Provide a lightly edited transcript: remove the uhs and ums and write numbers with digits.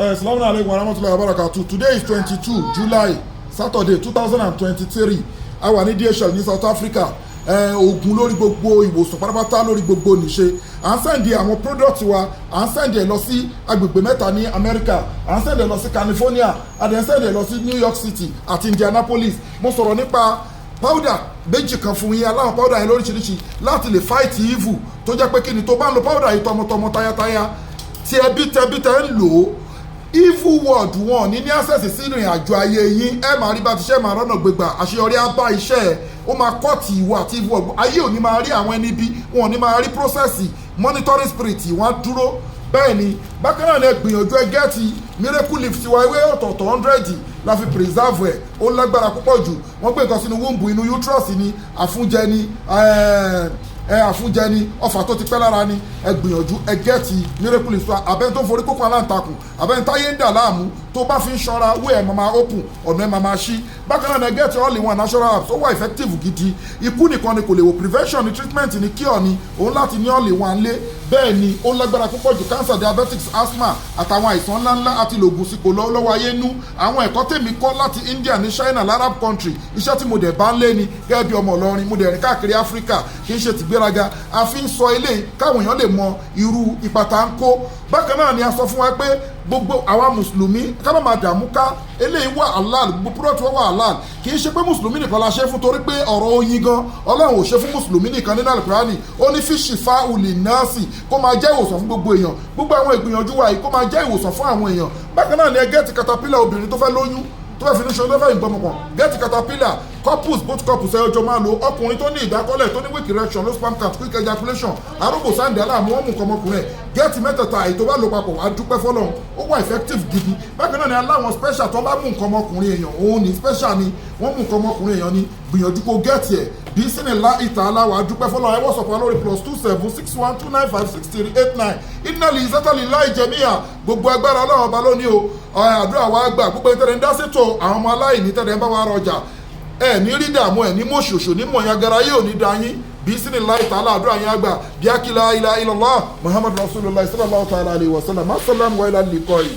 Assalamu alaikum warahmatullahi wabarakatuh. Today is 22 July, Saturday 2023. A wà ní DHL ní South Africa. Oògùn lórí gbogbo ìwòsàn pátápátá lórí gbogbo níṣe. À ń sẹ́ndì àwọn product wa, à ń sẹ́ndì ẹ̀ lọ sí agbègbè mẹ́ta ní America, à ń sẹ́ndì ẹ̀ lọ sí California, à ń sẹ́ndì ẹ̀ lọ sí New York City àti Indianapolis. Mo sọ̀rọ̀ nípa powder méjì kan fún yín, aláwọ̀ powder yẹn lóríṣiríṣi láti lè fight evil tó jẹ́ pé kí ni tó bá ń lo powder yìí tọmọtọmọ tayátayá tí ẹbí tẹ ń lò ó evil word wọn ní access sí ìrìn àjò ayé yín ẹ máa rí bá ti ṣe máa rọ́nà gbégbà àṣeyọrí á bá iṣẹ́ ẹ ó máa kọ́ọ̀tì ìwọ àti evil word ayé ò ní máa rí àwọn ẹni bí wọn ò ní máa rí process monitoring spirit wọn á dúró bẹ́ẹ̀ ni bákan náà ni ẹ gbìyànjú ẹ gẹ́ẹ̀tì miracle lift wa ewé ọ̀tọ̀ọ̀tọ̀ 100 la fi preserve ẹ̀ ó lágbára púpọ̀ jù wọ́n gbé nǹkan sínú womb inú uterus ni àfúnjẹ ni àfúnjẹ ni ọfà tó ti pẹ́ lára ni ẹ gbìyànjú ẹ gẹ́ẹ̀tì miracle lift wa abẹ́ni tó ń forí kókó aláǹtakùn abẹ́ni táyé ń dà láàmú tó bá fi ń ṣọ́ra wé ẹ̀ máa open ọ̀nà ẹ̀ máa ṣí bákan náà ni ẹ gẹ́ẹ̀tì all in one natural herbs ó wà effective gidi ikú nìkan ni kò lè wo prevention ni treatment ni cure ni òun láti ní all in one lé bẹ́ẹ̀ ni ó lágbára púpọ̀ jù cancer diabetics asthma àtàwọn àìsàn ńláńlá àti lògùn sí kò lọ́wọ́ ayé nú àwọn ẹ̀kọ́ tèmi kọ́ láti India ní China Arab country iṣẹ́ tí mo dẹ̀ bá ń lé ni gẹ́gẹ́ bí ọmọ Ìlọrin mo dẹ̀ rìn káàkiri Africa kì í ṣe tìgbéraga a fi ń sọ eléyìí káwọn èèyàn lè mọ irú ipa tá ń kó bákan náà ni a sọ fún wa pé gbogbo àwa mùsùlùmí ká má máa dààmú ká eléyìí wà halal gbogbo product wà halal kì í ṣe pé mùsùlùmí nìkan la ṣe fún torí pé ọ̀rọ̀ oyin gan Ọlọ́run ò ṣe fún mùsùlùmí nìkan nínú Al-Qur'ani ó ní fi shifa uli nasi kó máa jẹ́ ìwòsàn fún gbogbo èèyàn gbogbo àwọn ìgbìyànjú wa yìí kó máa jẹ́ ìwòsàn fún àwọn èèyàn bákan náà ni ẹ gẹ́ẹ̀tì caterpillar obìnrin tó fẹ́ lóyún tó fẹ́ finú ṣe tó fẹ́ ìgbọ́mọpọ̀ gẹ́ẹ̀tì caterpillar couples both couples ẹyọjọ máa lo ọkùnrin tó ní ìdákọ́lẹ̀ tó ní weak erection low sperm count quick ejaculation arógbò sáǹdì aláàmú wọn mú nǹkan ọmọkùnrin ẹ̀ gẹ́ẹ̀tì mẹ́tẹ̀ẹ̀ta èyí tó bá lò papọ̀ wá dúpẹ́ fọlọ́run ó wà effective gidi bákan náà ni aláwọn special tó bá mú nǹkan ọmọkùnrin èèyàn òun ní special ni wọ́n mú nǹkan ọmọkùnrin èèyàn ni gbìyànjú kó gẹ́ẹ̀tì ẹ̀ bí sínú ìta aláwọ̀ adúpẹ́ fọlọ́run ẹ wọ́sọ̀pọ̀ lórí +2761295689 ìdínàlì ìsẹ́tàlì láì jẹ̀míyà gbogbo agbára Ọlọ́run ọba lónìí o àdúrà wa gbà gbogbo ìtẹ̀rẹ̀ ń dá sétò àwọn ọmọ aláìní tẹ̀rẹ̀ ń bá wa rọjà ẹ ní rí dààmú ẹ ní mọ̀ṣọ̀ṣọ̀ ní mọ̀nyagara yóò ní dayín bí sínú láì tààlà àdúrà yín àgbà bí akíla ilá illallah Muhammadu Rasulullah sallallahu ta'ala alayhi wa sallam assalamu wa ila liqa'i.